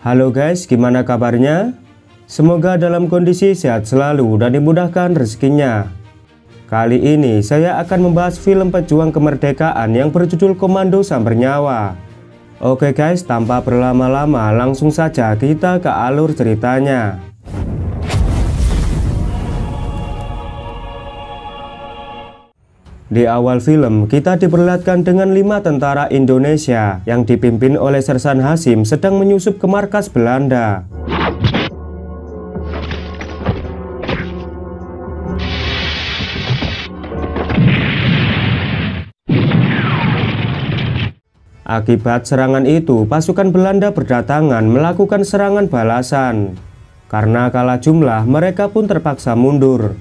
Halo guys, gimana kabarnya? Semoga dalam kondisi sehat selalu dan dimudahkan rezekinya. Kali ini saya akan membahas film pejuang kemerdekaan yang berjudul Komando Sambar Nyawa. Oke guys, tanpa berlama-lama langsung saja kita ke alur ceritanya. Di awal film, kita diperlihatkan dengan 5 tentara Indonesia yang dipimpin oleh Sersan Hasyim sedang menyusup ke markas Belanda. Akibat serangan itu, pasukan Belanda berdatangan melakukan serangan balasan. Karena kalah jumlah, mereka pun terpaksa mundur.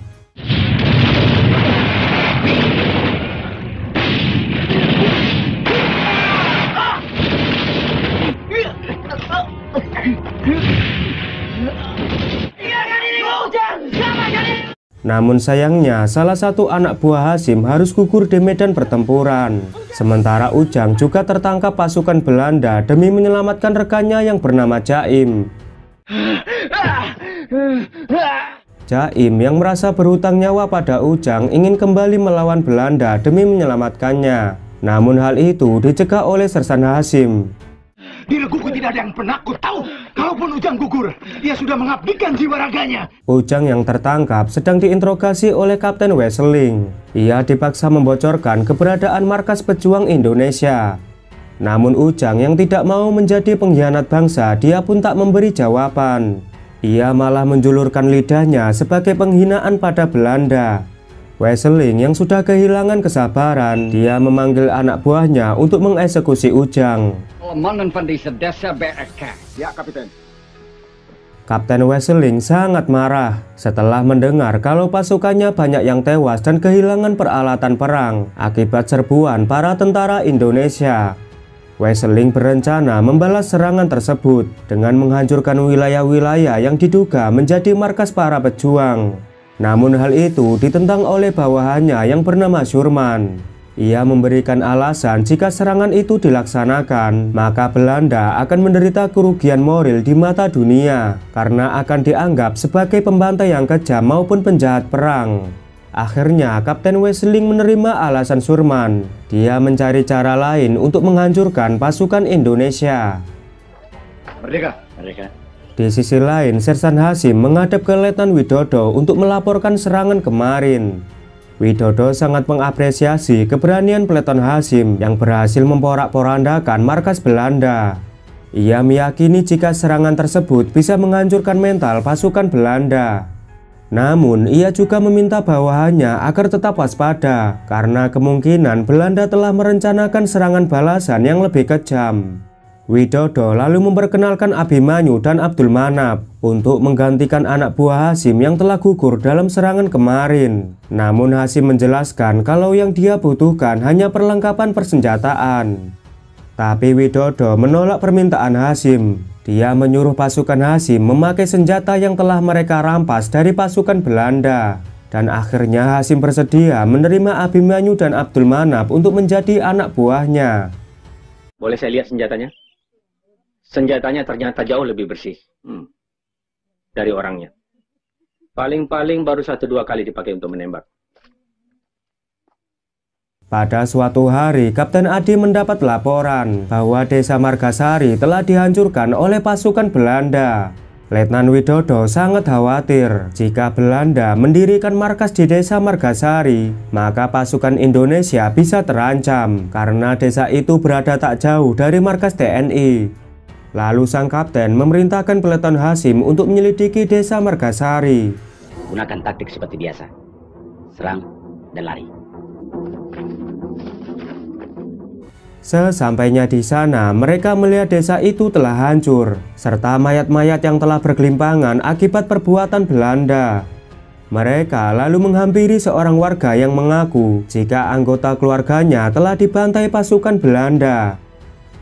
Namun sayangnya, salah satu anak buah Hasyim harus gugur di medan pertempuran. Sementara Ujang juga tertangkap pasukan Belanda demi menyelamatkan rekannya yang bernama Jaim. Jaim yang merasa berhutang nyawa pada Ujang ingin kembali melawan Belanda demi menyelamatkannya. Namun hal itu dicegah oleh Sersan Hasyim. Di Leguku tidak ada yang penakut, tahu? Kalaupun Ujang gugur, dia sudah mengabdikan jiwa raganya. Ujang yang tertangkap sedang diinterogasi oleh Kapten Wesseling. Ia dipaksa membocorkan keberadaan markas pejuang Indonesia. Namun Ujang yang tidak mau menjadi pengkhianat bangsa, dia pun tak memberi jawaban. Ia malah menjulurkan lidahnya sebagai penghinaan pada Belanda. Wesseling yang sudah kehilangan kesabaran, dia memanggil anak buahnya untuk mengeksekusi Ujang. Ya, Kapten. Kapten Wesseling sangat marah setelah mendengar kalau pasukannya banyak yang tewas dan kehilangan peralatan perang akibat serbuan para tentara Indonesia. Wesseling berencana membalas serangan tersebut dengan menghancurkan wilayah-wilayah yang diduga menjadi markas para pejuang. Namun hal itu ditentang oleh bawahannya yang bernama Surman. Ia memberikan alasan jika serangan itu dilaksanakan, maka Belanda akan menderita kerugian moral di mata dunia karena akan dianggap sebagai pembantai yang kejam maupun penjahat perang. Akhirnya Kapten Wesseling menerima alasan Surman. Dia mencari cara lain untuk menghancurkan pasukan Indonesia. Merdeka, merdeka. Di sisi lain, Sersan Hasyim menghadap ke Letnan Widodo untuk melaporkan serangan kemarin. Widodo sangat mengapresiasi keberanian Peleton Hasyim yang berhasil memporak-porandakan markas Belanda. Ia meyakini jika serangan tersebut bisa menghancurkan mental pasukan Belanda. Namun, ia juga meminta bawahannya agar tetap waspada karena kemungkinan Belanda telah merencanakan serangan balasan yang lebih kejam. Widodo lalu memperkenalkan Abimanyu dan Abdul Manap untuk menggantikan anak buah Hasyim yang telah gugur dalam serangan kemarin. Namun Hasyim menjelaskan kalau yang dia butuhkan hanya perlengkapan persenjataan. Tapi Widodo menolak permintaan Hasyim. Dia menyuruh pasukan Hasyim memakai senjata yang telah mereka rampas dari pasukan Belanda. Dan akhirnya Hasyim bersedia menerima Abimanyu dan Abdul Manap untuk menjadi anak buahnya. Boleh saya lihat senjatanya? Senjatanya ternyata jauh lebih bersih dari orangnya. Paling-paling baru 1-2 kali dipakai untuk menembak. Pada suatu hari, Kapten Adi mendapat laporan bahwa desa Margasari telah dihancurkan oleh pasukan Belanda. Letnan Widodo sangat khawatir jika Belanda mendirikan markas di desa Margasari, maka pasukan Indonesia bisa terancam karena desa itu berada tak jauh dari markas TNI. Lalu sang kapten memerintahkan Peleton Hasyim untuk menyelidiki desa Margasari. Gunakan taktik seperti biasa, serang dan lari. Sesampainya di sana, mereka melihat desa itu telah hancur, serta mayat-mayat yang telah bergelimpangan akibat perbuatan Belanda. Mereka lalu menghampiri seorang warga yang mengaku jika anggota keluarganya telah dibantai pasukan Belanda.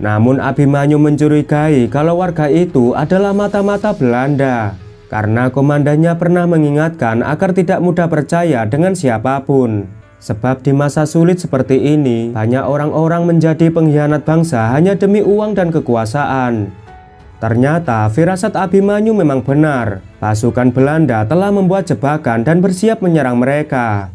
Namun Abimanyu mencurigai kalau warga itu adalah mata-mata Belanda karena komandannya pernah mengingatkan agar tidak mudah percaya dengan siapapun. Sebab di masa sulit seperti ini, banyak orang-orang menjadi pengkhianat bangsa hanya demi uang dan kekuasaan. Ternyata firasat Abimanyu memang benar. Pasukan Belanda telah membuat jebakan dan bersiap menyerang mereka.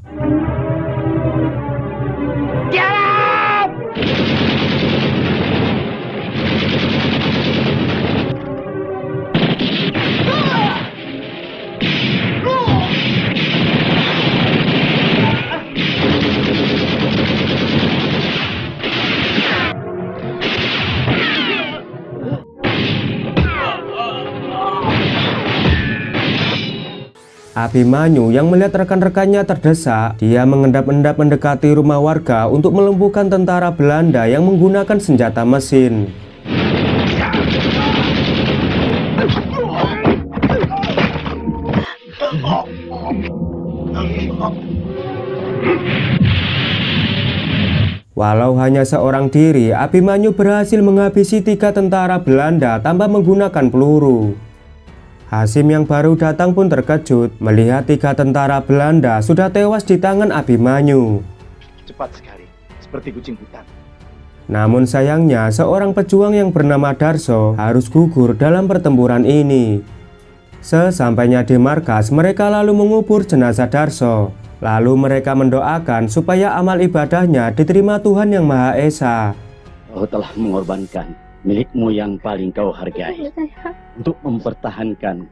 Abimanyu yang melihat rekan-rekannya terdesak, dia mengendap-endap mendekati rumah warga untuk melumpuhkan tentara Belanda yang menggunakan senjata mesin. Walau hanya seorang diri, Abimanyu berhasil menghabisi 3 tentara Belanda tanpa menggunakan peluru. Hasim yang baru datang pun terkejut melihat 3 tentara Belanda sudah tewas di tangan Abimanyu. Cepat sekali, seperti kucing hutan. Namun sayangnya seorang pejuang yang bernama Darso harus gugur dalam pertempuran ini. Sesampainya di markas, mereka lalu mengubur jenazah Darso. Lalu mereka mendoakan supaya amal ibadahnya diterima Tuhan Yang Maha Esa. Kau telah mengorbankan milikmu yang paling kau hargai untuk mempertahankan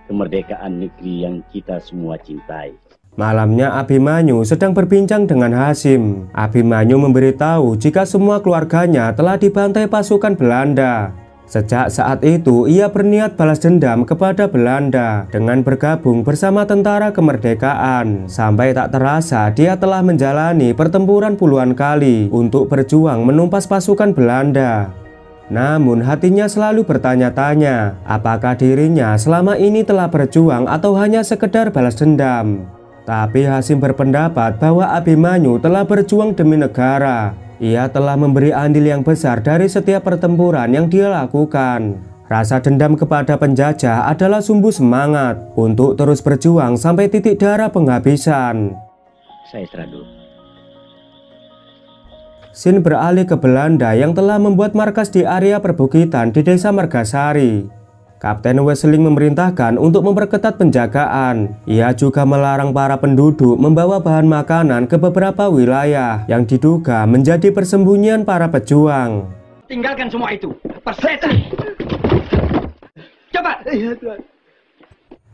kemerdekaan negeri yang kita semua cintai. Malamnya Abimanyu sedang berbincang dengan Hasim. Abimanyu memberitahu jika semua keluarganya telah dibantai pasukan Belanda. Sejak saat itu ia berniat balas dendam kepada Belanda dengan bergabung bersama tentara kemerdekaan. Sampai tak terasa dia telah menjalani pertempuran puluhan kali untuk berjuang menumpas pasukan Belanda. Namun hatinya selalu bertanya-tanya, apakah dirinya selama ini telah berjuang atau hanya sekedar balas dendam. Tapi Hasim berpendapat bahwa Abimanyu telah berjuang demi negara. Ia telah memberi andil yang besar dari setiap pertempuran yang dia lakukan. Rasa dendam kepada penjajah adalah sumbu semangat untuk terus berjuang sampai titik darah penghabisan. Saya teradu. Sin beralih ke Belanda yang telah membuat markas di area perbukitan di desa Margasari. Kapten Wesseling memerintahkan untuk memperketat penjagaan. Ia juga melarang para penduduk membawa bahan makanan ke beberapa wilayah yang diduga menjadi persembunyian para pejuang. Tinggalkan semua itu, persetan. Coba.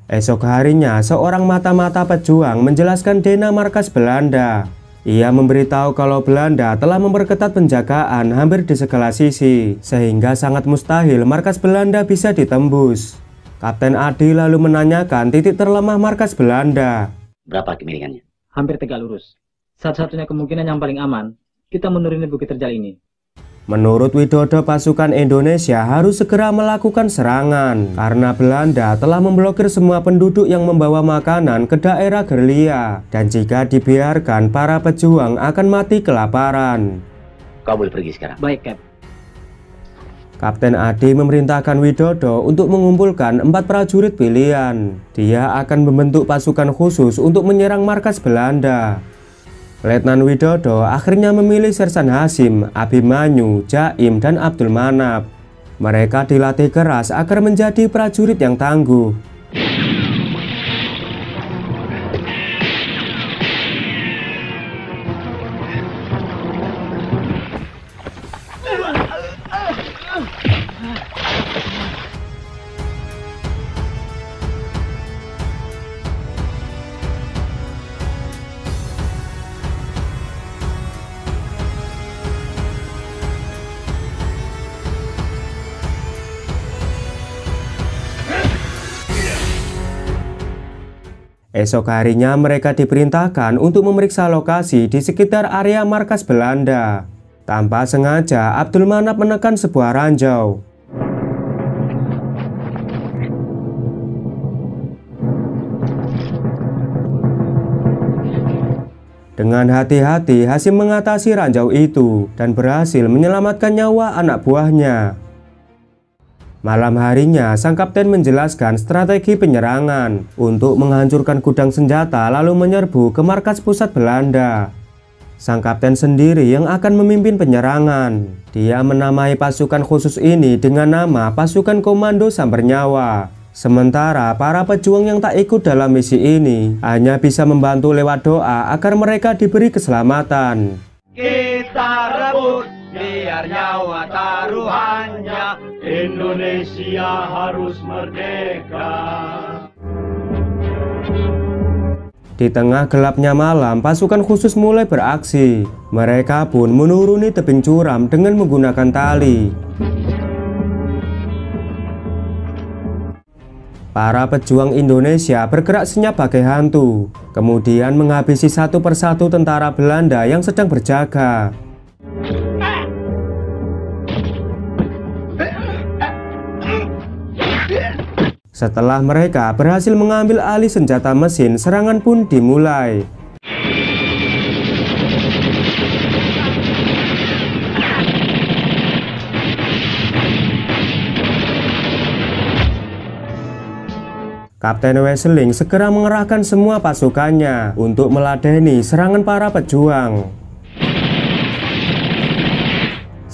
Esok harinya, seorang mata-mata pejuang menjelaskan denah markas Belanda. Ia memberitahu kalau Belanda telah memperketat penjagaan hampir di segala sisi, sehingga sangat mustahil markas Belanda bisa ditembus. Kapten Adi lalu menanyakan titik terlemah markas Belanda. Berapa kemiringannya? Hampir tegak lurus. Satu-satunya kemungkinan yang paling aman, kita menuruni Bukit Terjal ini. Menurut Widodo, pasukan Indonesia harus segera melakukan serangan karena Belanda telah memblokir semua penduduk yang membawa makanan ke daerah Gerlia, dan jika dibiarkan para pejuang akan mati kelaparan. Kau boleh pergi sekarang. Baik, Cap. Kapten Adi memerintahkan Widodo untuk mengumpulkan 4 prajurit pilihan. Dia akan membentuk pasukan khusus untuk menyerang markas Belanda. Letnan Widodo akhirnya memilih Sersan Hasim, Abimanyu, Jaim, dan Abdul Manap. Mereka dilatih keras agar menjadi prajurit yang tangguh. Esok harinya mereka diperintahkan untuk memeriksa lokasi di sekitar area markas Belanda. Tanpa sengaja, Abdul Manap menekan sebuah ranjau. Dengan hati-hati, Hasim mengatasi ranjau itu dan berhasil menyelamatkan nyawa anak buahnya. Malam harinya, sang kapten menjelaskan strategi penyerangan untuk menghancurkan gudang senjata lalu menyerbu ke markas pusat Belanda. Sang kapten sendiri yang akan memimpin penyerangan. Dia menamai pasukan khusus ini dengan nama Pasukan Komando Sambar Nyawa. Sementara para pejuang yang tak ikut dalam misi ini hanya bisa membantu lewat doa agar mereka diberi keselamatan. Kita rebut biar nyawa taruhannya, Indonesia harus merdeka. Di tengah gelapnya malam, pasukan khusus mulai beraksi. Mereka pun menuruni tebing curam dengan menggunakan tali. Para pejuang Indonesia bergerak senyap bagai hantu, kemudian menghabisi satu persatu tentara Belanda yang sedang berjaga. Setelah mereka berhasil mengambil alih senjata mesin, serangan pun dimulai. Kapten Wesseling segera mengerahkan semua pasukannya untuk meladeni serangan para pejuang.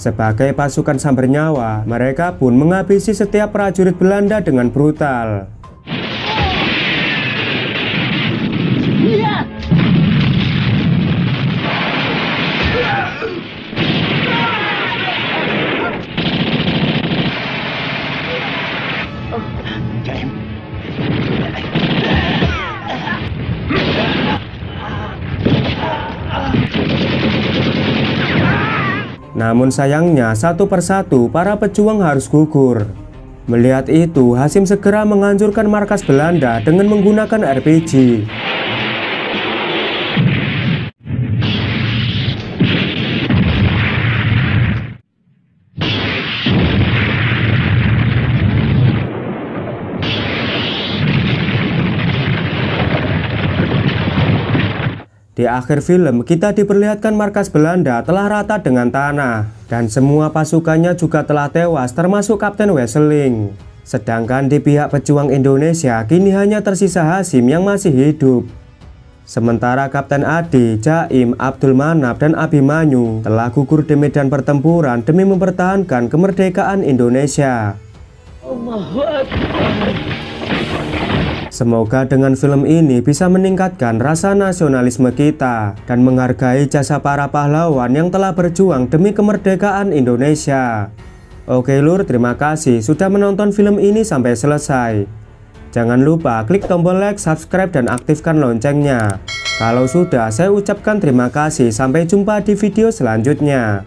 Sebagai pasukan Sambar Nyawa, mereka pun menghabisi setiap prajurit Belanda dengan brutal. Namun sayangnya satu persatu para pejuang harus gugur. Melihat itu, Hasyim segera menghancurkan markas Belanda dengan menggunakan RPG. Di akhir film, kita diperlihatkan markas Belanda telah rata dengan tanah, dan semua pasukannya juga telah tewas termasuk Kapten Wesseling. Sedangkan di pihak pejuang Indonesia, kini hanya tersisa Hasyim yang masih hidup. Sementara Kapten Adi, Jaim, Abdul Manap, dan Abimanyu telah gugur di medan pertempuran demi mempertahankan kemerdekaan Indonesia. Semoga dengan film ini bisa meningkatkan rasa nasionalisme kita dan menghargai jasa para pahlawan yang telah berjuang demi kemerdekaan Indonesia. Oke lur, terima kasih sudah menonton film ini sampai selesai. Jangan lupa klik tombol like, subscribe, dan aktifkan loncengnya. Kalau sudah, saya ucapkan terima kasih. Sampai jumpa di video selanjutnya.